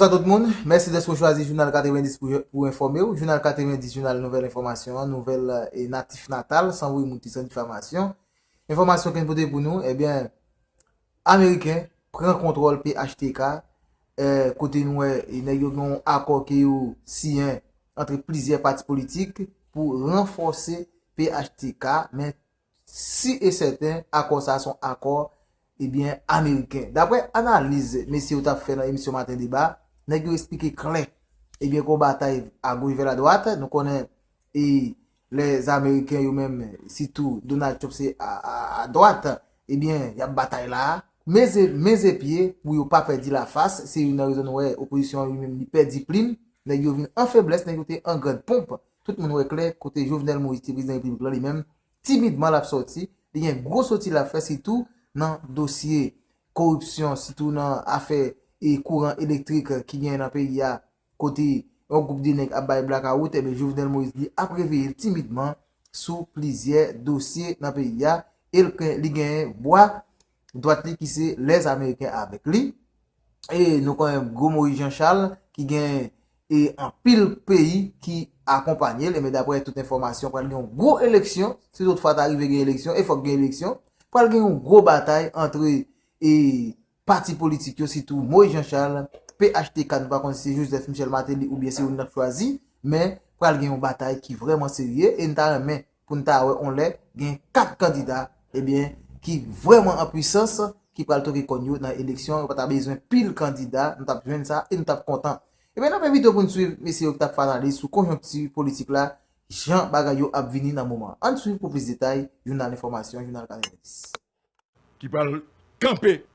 Bonsoir tout le monde. Merci de choisir le Journal 90 pour informer. Journal 90, journal nouvelle information, nouvelle et natif natal, sans vous monter sans diffamation. Information qu'on peut pour nous, eh bien, Américain prend contrôle PHTK. Côté nous, il y a un accord qui est signé entre plusieurs partis politiques pour renforcer PHTK. Mais si et certain, accord ça son accord, eh bien, américain. D'après analyse, messieurs, vous avez fait dans l'émission Matin Débat, nous avons expliqué clair, eh bien, qu'on bataille à gauche vers la droite, nous connaissons, et les Américains eux-mêmes, surtout Donald Trump, c'est à droite, eh bien, il y a une bataille là, mes épieds, pour ne pas perdre la face, c'est une raison où l'opposition lui-même perd prime, nous avons en faiblesse, nous avons en grande pompe, tout le monde est clair, côté Jovenel Moïse, président de la République, lui-même, timidement l'a sorti, il y a une grosse sortie la fait, surtout, dans le dossier corruption, surtout dans l'affaire et courant électrique qui vient dans le pays, à côté un groupe de nègres à blackout, et bien Jovenel Moïse a prévu timidement sous plusieurs dossiers dans le pays, et il gagne bois, droite qui c'est les Américains avec lui, et nous connaissons gros Moïse Jean-Charles qui gagne et en pile pays qui accompagne, mais d'après toute information, pour une grosse élection, si d'autres fois d'arriver à une élection, il faut gagner élection. Pour qu'il y ait une grosse bataille entre les partis politiques, surtout Moïse Jean-Charles, PHTK, nous ne pas c'est Joseph Michel Martelly ou bien c'est on a choisi, mais pour qu'il y ait une bataille qui est vraiment sérieuse et nous avons pour nous on l'a, il y a 4 candidats eh bien, qui vraiment en puissance, qui parlent de dans l'élection, nous avons besoin de pile candidats, nous avons besoin de ça et nous sommes contents. Et bien, nous avons invité pour nous suivre, messieurs, qui avons analyse sur conjoncture politique là. Jean Bagayo a venu dans le moment. En dessous, pour plus de détails, journal d'information, journal 90. Qui parle camper,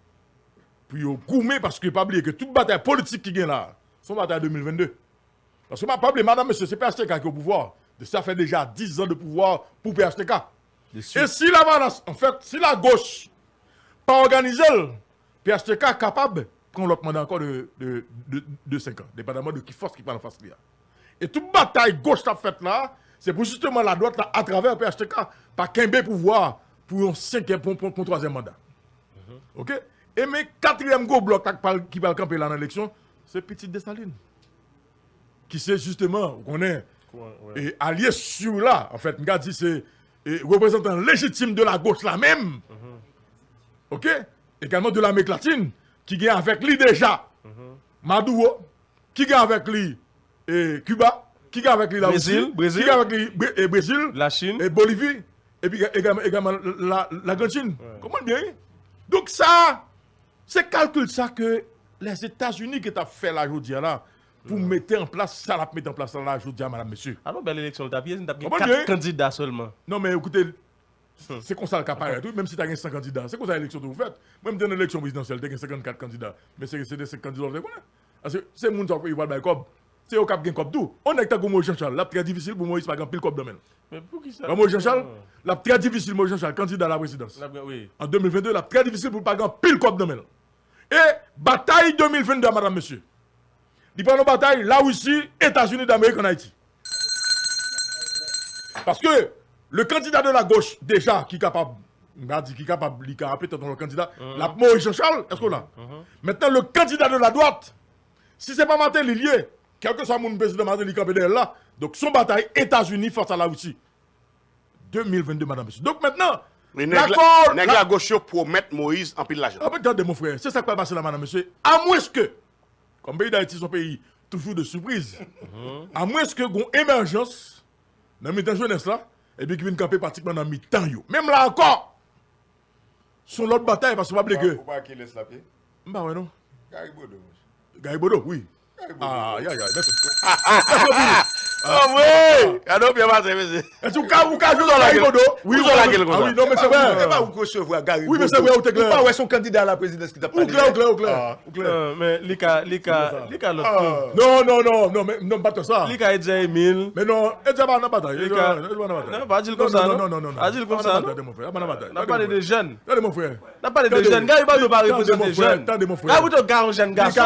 puis au gourmet, parce que pas oublier que toute bataille politique qui gagne là, son bataille 2022. Parce que pas oublier, madame, monsieur, c'est PHTK qui est au pouvoir. Ça fait déjà 10 ans de pouvoir pour PHTK. Et si la balance, en fait, si la gauche pas organisée, PHTK est capable de prendre l'autre mandat encore de 5 ans, dépendamment de qui force qui parle en face de lui. Et toute bataille gauche qu'a faite là, c'est pour justement la droite là, à travers PHTK, pas qu'un pouvoir pour un 5e, pour 3e mandat. Ok? Et mais 4e gros bloc qui va camper là dans l'élection, c'est Petit Dessalines. Qui c'est justement, on est allié sur là, en fait, on dit c'est représentant légitime de la gauche là même. Ok? Également de l'Amérique latine, qui gagne avec lui déjà. Maduro, qui gagne avec lui. Et Cuba, qui gagne avec lui la Russie, qui gagne avec lui Brésil, la Chine, et Bolivie, et puis également l'Argentine. Comment bien? Donc ça, c'est calcul ça que les États-Unis qui ont fait là aujourd'hui là, pour mettre en place ça, la mettre en place là aujourd'hui, madame, monsieur. Alors, belle élection, tu as 4 candidats seulement. Non, mais écoutez, c'est comme ça le cas pareil. Même si tu as 100 candidats, c'est comme ça l'élection que vous faites. Même dans l'élection présidentielle, tu as 54 candidats. Mais c'est des 5 candidats, parce que c'est mon temps qui va le cob. C'est au cap gain cob tout. On est avec Moïse Jean-Charles, là très difficile pour Moïse pas gagner pile cob domaine. Mais pour qui ça? Moïse Jean-Charles, là très difficile Moïse Jean-Charles candidat à la présidence. Oui. En 2022, là très difficile pour pas gagner pile cob domaine. Et bataille 2022 madame monsieur. Il prend une bataille là aussi États-Unis d'Amérique en Haïti. Parce que le candidat de la gauche déjà qui est capable peut-être le candidat la Moïse Jean-Charles, est-ce qu'on a? Maintenant le candidat de la droite, si c'est pas Martin Lilier, quel que soit mon président Martin Lilier là, donc son bataille États-Unis face à la Russie. 2022 madame monsieur. Donc maintenant l'accord la gauche pour mettre Moïse en pile l'argent. Attendez mon frère, c'est ça qui va passer là madame monsieur. À moins que comme pays d'Haïti son pays toujours de surprise. À moins que gon émergence dans mi-temps jeunesse là et puis qui vient camper pratiquement dans mi-temps yo. Même là encore son l'autre bataille parce que pas que faut pas qu'il laisse la pied. Bah ouais non. Garibodo, oui. Ah, ah oui! Alors bien matin monsieur. Est-ce que vous jouez dans la Garibodo? Oui, vous la gueule comme ça. Oui, non mais c'est vrai. Pas vous recevoir Garibodo. Oui, mais c'est vrai ou t'es clair. Pas ouais son candidat à la présidence qui t'a parlé. Ou clair. Mais Lika l'autre. Non, mais non pas tout ça. Lika Edja Emile. Mais non, Edja pas dans bataille. Non, pas dire comme ça. Non. Pas dire comme ça. On a parlé de jeunes. Attendez mon frère. On a parlé de jeunes. Garibodo pas représenter des jeunes. Attendez mon frère. Garibodo garde jeune garçon.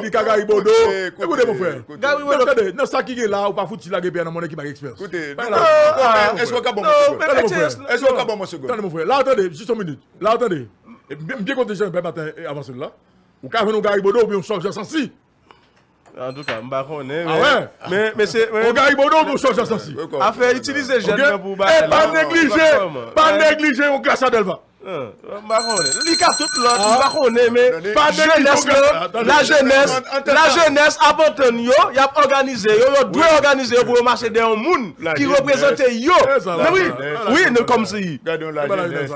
Lika Garibodo. Écoutez mon frère. Garibodo. Attendez, non ça qui est là ou pas foutu la guerre dans mon équipe expert. Écoutez, est-ce qu'on a bon est-ce qu'on a bon monsieur? Attendez mon frère. Là attendez, juste une minute. Là attendez. Bien compté jeune matin avant cela. Ou quand nous Garibodo ou bien on sort Jean Sansi. En tout cas, m'ba connaît. Ah ouais? Mais c'est. Au Garibodo, on change ça aussi. A fait utiliser jeune pour pas négliger, on classe à Delva. Li ka tout l'autre, m'ba connaît, mais la jeunesse a porté yo, y a organisé yo doit organiser pour marcher des monde qui représente yo. Oui, comme si.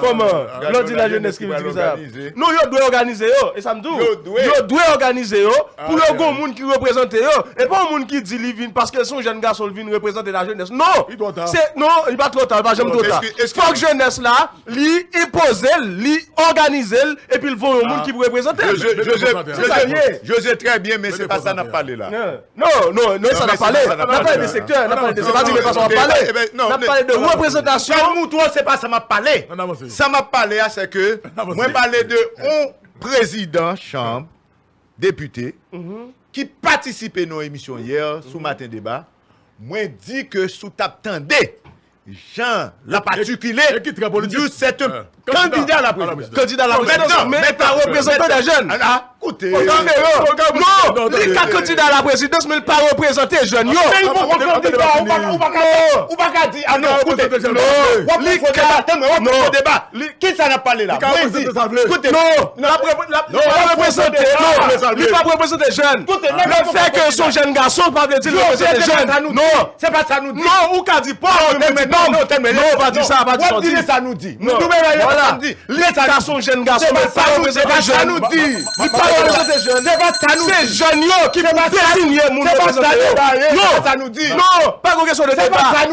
Comment? L'on dit la jeunesse qui utilise ça. Non, yo doit organiser yo, et ça me dit. Yo doit organiser yo pour le grand monde qui représente yo, et pas un monde qui dit li vin parce que son jeune garçon vient représenter la jeunesse. Non, c'est non, il pas trop tard, pas jamais trop tard. Faut que jeunesse là, li imposer, li organiser et puis il faut un monde qui vous représente. Je sais très bien, mais c'est pas ça n'a parlé là. Non, ça n'a parlé. On n'a pas des secteurs, on n'a pas des c'est pas dit mais pas ça n'a parlé. On a parlé de représentation. Toi, c'est pas ça m'a parlé. Ça m'a parlé, c'est que moi parlé de un président chambre député qui participait à nos émissions hier sous matin débat. Moi dit que sous t'attendez Jean, la particulier, c'est un candidat à la présidence. Candidat à la présidence, mais pas représentant des jeunes. Écoutez, non, il est candidat à la présidence, mais il pas représenté les jeunes. Mais il faut qu'on candidat, on va pas dire, ah non, écoutez, non, débat. Qui ça n'a parlé là? Écoutez, non, la représenté, non, il pas représenté les jeunes. Le fait que son jeune garçon pas veut dire représenter les jeunes. Non, c'est pas ça nous dit. Non, ou qu'a dit pas. Non, pas dit ça, pas dit ça. Ça nous dit. Voilà. Les garçons, jeunes garçons, pas représenter les jeunes. Ça nous dit. C'est jeunes qui vont désigner mon représentant. Non, ça nous dit. Non, pas une question de débat.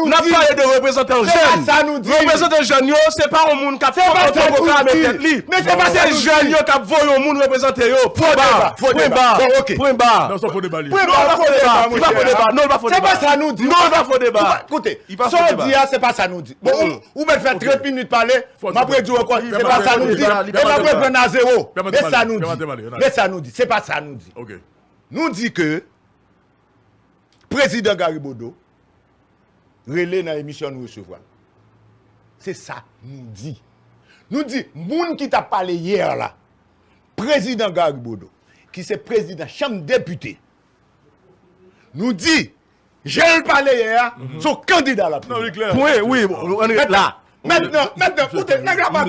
On a parlé de représentants jeunes. Ça nous dit. Représentants jeunes, c'est pas un monde qui a fait un programme avec lui. Mais c'est pas ces jeunes qui ont voulu un monde représenter. Point barre. Point barre. Non, ça faut débat. Non, c'est pas ça nous dit. Non, il va faut débat. Écoutez, ça dit, c'est pas ça nous dit. Bon, ou me faire 30 minutes parler, m'après dire quoi, c'est pas ça nous dit. Et m'après prendre à zéro. Mais ça nous dit. Mais ça nous dit, c'est pas ça nous dit. Nous dit que président Garibodo relais dans l'émission nous recevoir. C'est ça nous dit. Nous dit moun qui t'a parlé hier là. Président Garibodo qui c'est président chambre député. Nous dit j'ai parlé hier, son candidat à la présidence. Oui, on est là. Maintenant, écoutez, n'est pas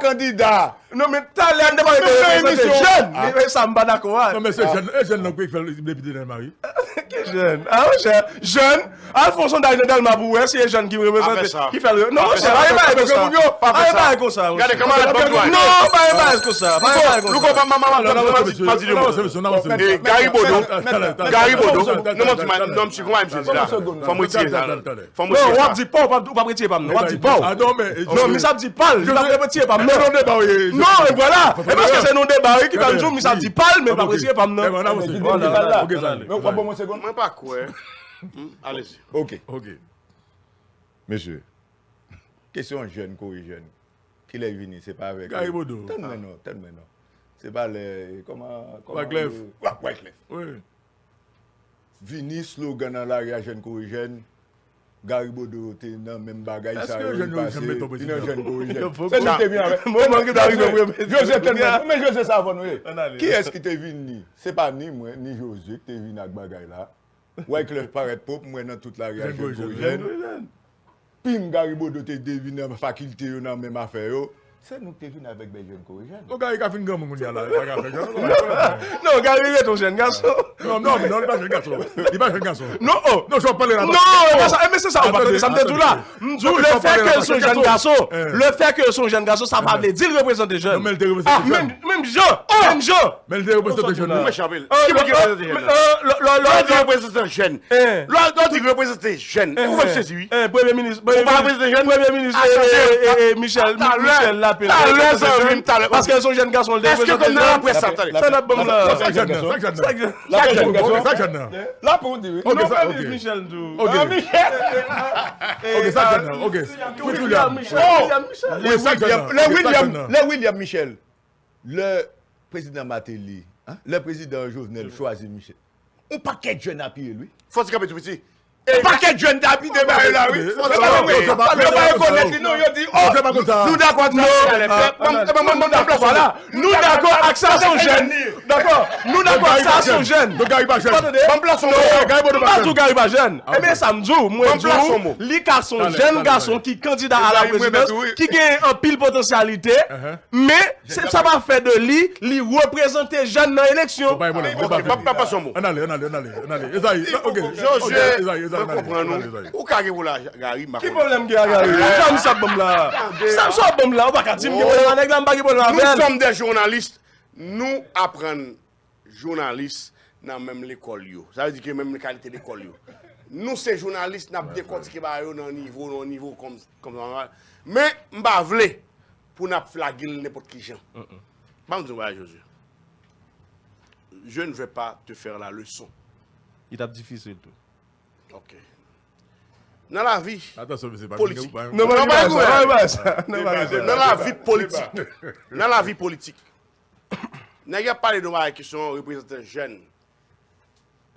candidat. Non, mais t'as l'air de représenter jeune. Mais ça me bat d'accord. Non, mais c'est jeune qui fait le député dans Marie. Quel jeune? Ah, jeune. Alphonse Ndaïne Delmabou, c'est jeune qui me représente. Qui fait le. Non, c'est pas comme ça. Regardez comment elle va. Non, pas comme ça. Garibodo, non, je suis comment je dis là. Faut me retirer ça. Non, on dit pas, on va retirer pas. On dit pas. Ah non, mais. Non, mais ça dit pas. Je vais retirer pas. Non, et voilà. Et parce que c'est non débat qui va nous ça dit pas, mais pas retirer pas. Non. Voilà. OK, bon une seconde. Moi pas quoi. Allez-y. OK. Monsieur. Question jeune jeune. Qui est venu, c'est pas avec. Garibodo. Tellement non. C'est pas les comment Wyclef. Oui. Vini slogan dans la jeune jeune. Garibodo t'es dans même bagaille ça. Est-ce que jeune mais je sais ça qui est-ce qui t'est venu? C'est pas ni moi ni José qui t'est venu avec bagaille là. Ouais que le paraît propre moi dans toute la région jeune. Pim Garibodo t'es venu dans faculté dans même affaire. C'est nous qui venons avec des jeunes corrigés. Le gars, il a fait une gomme, là. Non, Gary est ton jeune garçon. Non, il n'est pas jeune garçon. Il n'est pas jeune garçon. Non, je vais parler là. Non, mais c'est ça, ça me dit tout là. Le fait que son jeune garçon, ça va dire qu'il représente des jeunes. Mais il représente des jeunes. Même Jean. Mais il représente des jeunes. Qui représente des jeunes? L'autre représente des jeunes. L'autre représente des jeunes. Pourquoi c'est lui? Premier ministre. Premier ministre Michel parce que son jeune garçon le est-ce que comme dans la presse ça n'a pas là là pour dire non Michel William Michel le président Matéli le président Jovenel choisit Michel un paquet de jeunes à pied lui faut se capter petit paquet de jeunes d'habits de barre là, oui. Nous d'accord, nous d'accord, accès à son jeune. D'accord. Nous d'accord ça sont jeunes. Donc Gary pas jeune. Bon place son mot. Pas tout Gary pas jeune. Eh bien ça me dit moi dit li ka son jeune garçon qui candidat à la présidence qui gagne en pile potentialité mais ça va faire de lui représenter jeune dans l'élection. Pas son mot. On allez. Esaïe. OK. Esaïe. Ou ka pour la Gary Qui problème Gary? Ça bombe là. Ça bombe là, on va dire que nous sommes des journalistes. Nous apprenons journalistes dans même l'école. Ça veut dire que même la qualité de l'école. Nous, ces journalistes, nous avons décortiqué dans niveau comme ça. Mais nous ne voulons pas pour nous flaguer n'importe qui gens. Josué. Je ne vais pas te faire la leçon. Il est difficile tout. Ok. Dans la vie politique. Dans la vie politique. Dans la vie politique. N'a pas parlé de moi qui sont représentants jeunes.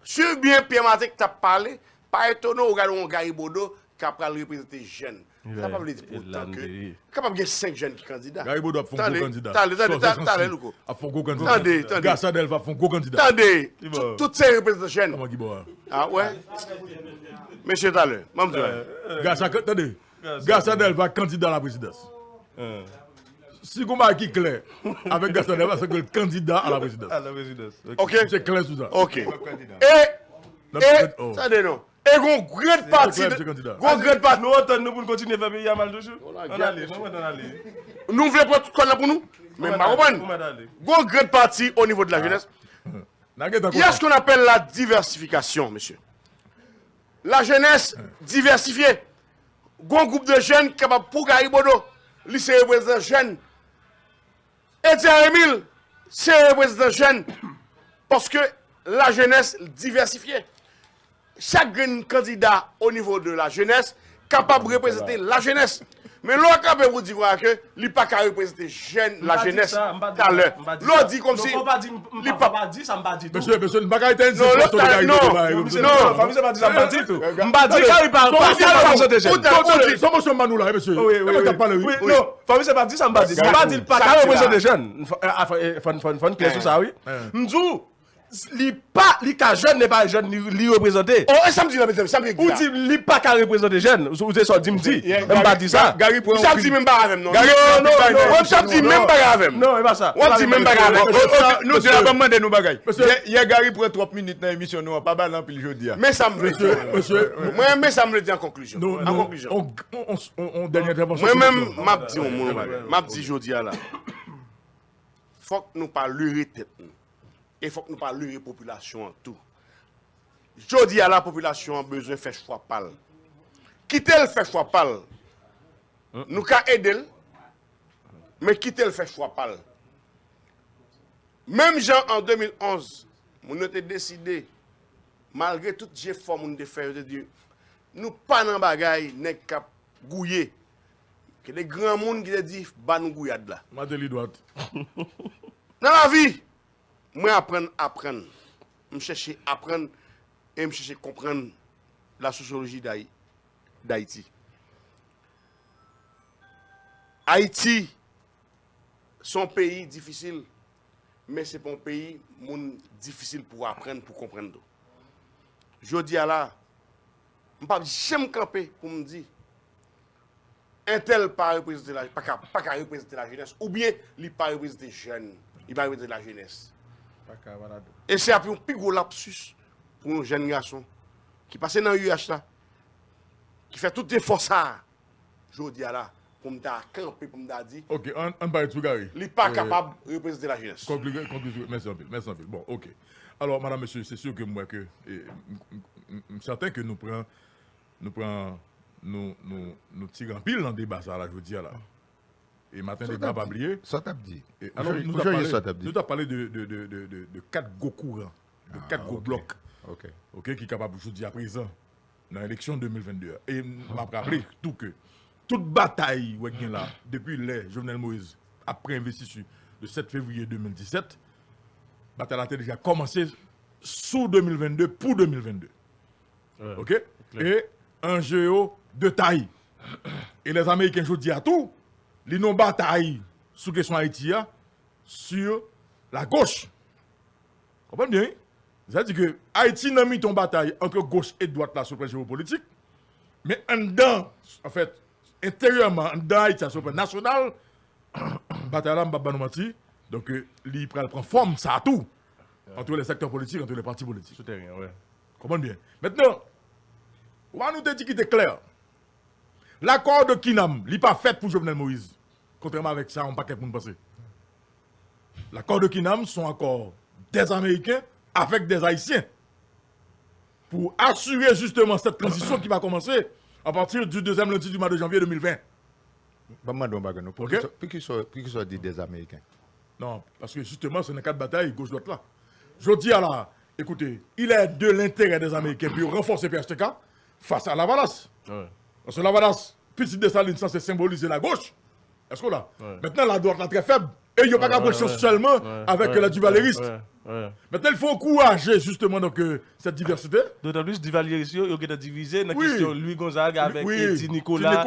Sur bien Pierre Martin qui t'a parlé, pas étonnant au gars Garibodo qui a représenté jeunes. Ça pas veut dire pourtant que capable de 5 jeunes qui candidats. Garibodo a fait un gros candidat. Attendez, Louko. A fait un gros candidat. Attendez. Gassadel va faire un gros candidat. Attendez. Toutes ces représentants jeunes. Ah ouais. Monsieur Talé, attendez. Gassadel va candidat à la présidence. Si vous marquez clair avec Gassadel, c'est que le candidat à la présidence. Ok. C'est clair sous ça. Ok. Attendez non. Et une grande partie. Nous attendons pour continuer à faire payer mal de jours. Nous voulons pas tout là pour nous. Mais pas comprendre. Une grande partie au niveau de la jeunesse. Il y a ce qu'on appelle la diversification, monsieur. La jeunesse diversifiée. Un groupe de jeunes capable pour Garibodo, lycée représentant jeunes. Etienne Emile, c'est représentant jeune. Parce que la jeunesse diversifiée. Chaque candidat au niveau de la jeunesse capable de représenter la jeunesse. Mais l'autre capable vous dire que il n'est pas capable de représenter la jeunesse. L'autre dit comme si. Il n'a pas dit ça, m'a dit. Monsieur, il n'a pas dit ça. Non, c'est pas dit ça, m'a dit tout. M'a dit qu'il parle pas de représenter jeunes. Son monsieur Manou là, monsieur. Oui. Non, famille, c'est pas dit ça, m'a dit. Il n'a pas dit pas de représenter jeunes. Faut une question ça, oui. M'dou. Li ka jeune n'est pas jeune li représenter. Oh, ça me dit ou dit li pas ka représenter jeune. Ou dit ça dit même pas dit ça. Gary pour ça dit même pas avec non. On ça dit même pas avec. Non, c'est pas ça. On dit même pas avec. Nous tu pas demander nous bagaille. Il y a Gary pour 30 minutes dans l'émission nous pas balan puis jeudi. Mais ça me monsieur moi mais ça me le dit en conclusion. En conclusion. On dernière intervention. Moi même m'a dit jeudi là. Faut que nous pas leurrer tête. Il faut que nous parlions de la population en tout. Je dis à la population a besoin de faire choix pâle. Quitter le faire choix pâle. Nous avons aidé, mais quitter le faire choix pâle. Même Jean en 2011, nous avons décidé, malgré tout les efforts que nous avons fait, de dire, nous pas dans le bagage, nous avons gouillé. Que des grands gens qui ont dit, bah nous gouillade là. Dans la vie, moi, apprendre. Je cherche à apprendre et je cherche à comprendre la sociologie d'Haïti. Haïti, c'est un pays difficile, mais c'est un pays difficile pour apprendre, pour comprendre. Je dis à la, je ne vais jamais camper pour me dire, un tel pas représenter la jeunesse, ou bien il pas représenter jeune, il va représenter la jeunesse. Et c'est un plus gros lapsus pour nos jeunes garçons qui passent dans l'UH là, qui fait toutes les forces ça. Je dis à la, pour me camper, pour me dire. Ok, on va tout Gary. Il n'est pas capable de représenter la jeunesse. Conclusion, merci un peu. Bon, ok. Alors, madame, monsieur, c'est sûr que moi, que certain que nous tirons pile dans le débat, ça, là, je veux dire, là. Et matin, débat pas oublié. Ça t'a dit. Alors, nous avons parlé de 4 gros courants, de 4 gros blocs, qui sont capables, je dis à présent, dans l'élection 2022. Et je m'a rappelé tout que toute bataille, là, depuis les Jovenel Moïse, après investiture le 7 février 2017, la bataille a déjà commencé sous 2022 pour 2022. Ok? Et un jeu de taille. Et les Américains, je dis à tout, ils n'ont pas bataille sur la question Haïti sur la gauche. Comprenez bien? C'est-à-dire que Haïti n'a mis ton bataille entre gauche et droite là sur le plan géopolitique. Mais en dedans, en fait, intérieurement, en dedans Haïti sur le plan national, bataille là, Mbaba Noumati, donc il prend forme, ça a tout. Entre les secteurs politiques, entre les partis politiques. Souterrain, ouais. Comprenez bien? Maintenant, on va nous dire qu'il est clair. L'accord de Kinam, il n'est pas fait pour Jovenel Moïse. Contrairement avec ça, on ne peut pas penser. L'accord de Kinam sont accords des Américains avec des Haïtiens. Pour assurer justement cette transition qui va commencer à partir du deuxième lundi du mois de janvier 2020. Pour qui soit dit des Américains? Non, parce que justement, ce n'est pas de bataille gauche-droite là. Je dis à la, écoutez, il est de l'intérêt des Américains pour renforcer PHTK face à Lavalas. Ouais. Parce que Lavalas, petit Dessalines, censé symboliser la gauche. Est-ce qu'on l'a? Ouais. Maintenant, la droite est très faible. Et il n'y a pas d'approche seulement avec la duvalériste. Maintenant, il faut encourager justement donc, cette diversité. D'autant plus, duvalériste, il y a divisé dans la question Louis Gonzague avec Eddie Nicolas.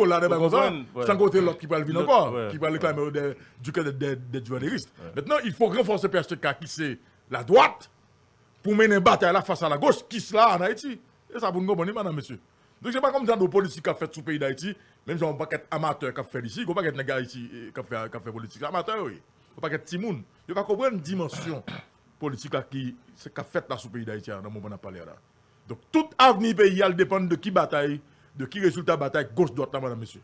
Sans compter l'autre qui parle vite encore, qui parle du cas des duvaléristes. Maintenant, il faut renforcer PHTK qui c'est la droite pour mener une bataille là face à la gauche qui sera en Haïti. Et ça, vous nous comprenez, madame, monsieur. Donc, c'est pas comme ça nos politiques qui ont fait sous le pays d'Haïti, même si on ne peut pas être amateur qui a fait ici, on ne peut pas être des gars ici qui a fait politique. Amateur, oui. On ne peut pas être Timoun. Il faut comprendre une dimension politique qui a fait là sous le pays d'Haïti, dans le moment où on a parlé là. Donc, toute avenir pays, elle dépend de qui bataille, de qui résultat bataille, gauche-droite, madame, monsieur.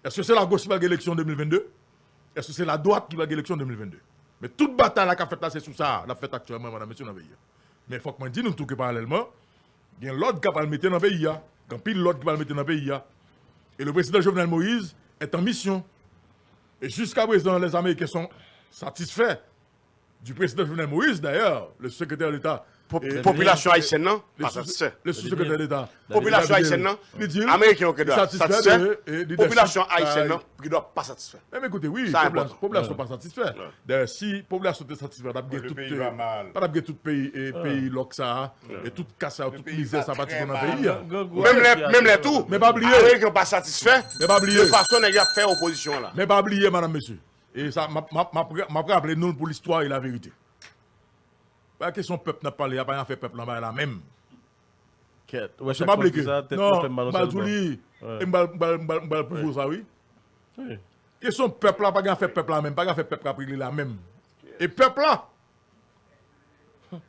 Est-ce que c'est la gauche qui va gagner l'élection 2022? Est-ce que c'est la droite qui va gagner l'élection 2022? Mais toute bataille là qu'a fait là, c'est sous ça, la fête actuellement, madame, monsieur, dans le pays. Mais il faut que je dise, nous, tout que parallèlement, il y a l'autre qui va le mettre dans le pays, il y a pile l'autre qui va le mettre dans le pays. Et le président Jovenel Moïse est en mission. Et jusqu'à présent, les Américains sont satisfaits du président Jovenel Moïse, d'ailleurs, le secrétaire d'État. Population haïtienne, non? Le sous-secrétaire d'État. Population haïtienne, non? Américain, qui doit satisfait. Population haïtienne, non? Qui doit pas satisfait. Mais écoutez, oui, population pas satisfait. D'ailleurs, si population est satisfaite, tout pays va mal. Pas tout pays l'Oxa et tout casse, toute misère, ça va tout dans le pays. Même les tout. Mais pas oublier. Américain pas satisfait. Mais pas oublier. De façon, il y a fait opposition là. Mais pas oublier, madame, monsieur. Et ça, m'a rappelé nous pour l'histoire et la vérité. La question peuple n'a pas parlé, il n'y a pas fait peuple là la même. C'est pas bliqué. Non, Baljouli, et Mbal pour ça, oui. Question peuple là, pas fait peuple là même, pas fait peuple après la même. Et peuple là,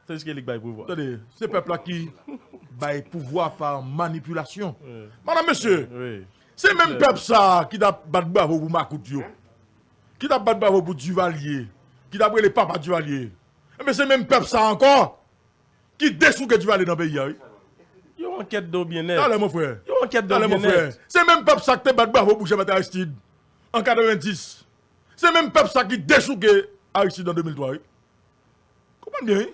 c'est ce qui est le pouvoir. C'est peuple là qui baille pouvoir par manipulation. Madame, monsieur, c'est même peuple ça qui t'a battu bravo pour Makoutio, qui t'a battu bravo pour Duvalier, qui t'a pris les papas Duvalier. Mais c'est même peuple ça encore qui dessous que tu vas aller dans le pays. Il y a une enquête de bien-être. Allez, mon frère. Il y a une enquête de bien-être. C'est même peuple ça qui te bat bravo pour Jean-Baptiste Aristide en 90. C'est même peuple ça qui dessous que Aristide en 2003. Comment bien?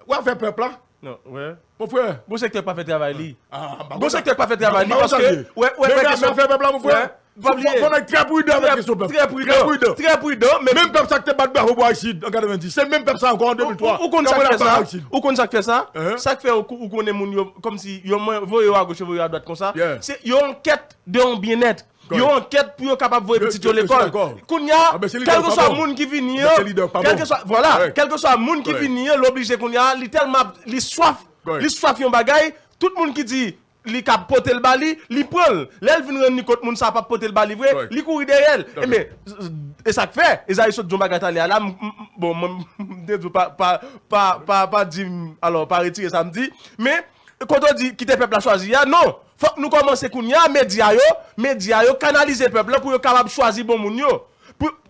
Où a fait peuple là? Non, ouais. Mon frère. Bon secteur pas fait travail. Bon secteur pas fait travail parce que. Ouais, question fait peuple là, mon frère. Faut être très prudent avec question peuple. Très prudent. Mais même peuple ça qui te bat bravo pour Aristide en 90. C'est même peuple ça encore en 2003. Où qu'on fait ça? Où qu'on fait ça? Ça fait où qu'on est moun comme si yo voyez à gauche, voyez à droite comme ça. C'est yo enquête de bien-être. Yo enquête pour capable voir petit à l'école. Kounya, quel que soit moun qui vient, quel que soit moun qui vient, l'obligé kounya, li tellement li soif yon bagay, tout moun qui dit li kap poter le bali, li prend. L'elle vient rendre compte moun ça pas poter le bali vrai, li courir derrière. Mais et ça fait, et ça ils sont John Bagatali là bon pas dit alors pas retirer samedi, mais quand on dit quitter peuple à choisir, non, faut que nous commencer kounya média yo canaliser peuple pour yo capable choisir bon moun yo.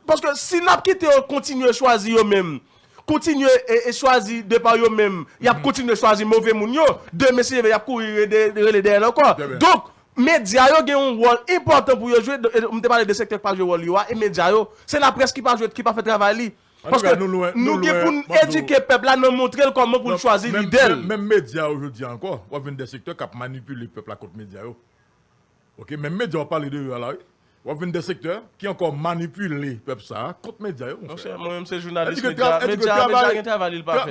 Parce que si n'a quitté continuer choisir yo même, continuer et choisir de par eux même, il y a continuer choisir mauvais moun yo, de messieurs il y a courir de derrière encore. Donc média yo ont un rôle important pour jouer, on te parler de secteur pas jouer rôle yo et média yo, c'est la presse qui pas jouer qui pas fait travail. Parce que nous pour éduquer le peuple là, nous montrer comment pour choisir l'idée. Même médias aujourd'hui encore, on vient des secteurs qui manipulent le peuple contre les médias. OK, même médias on parle de eux là. On vient des secteurs qui encore manipulent le peuple ça contre les médias. Moi-même c'est journaliste, médias travaillent pas.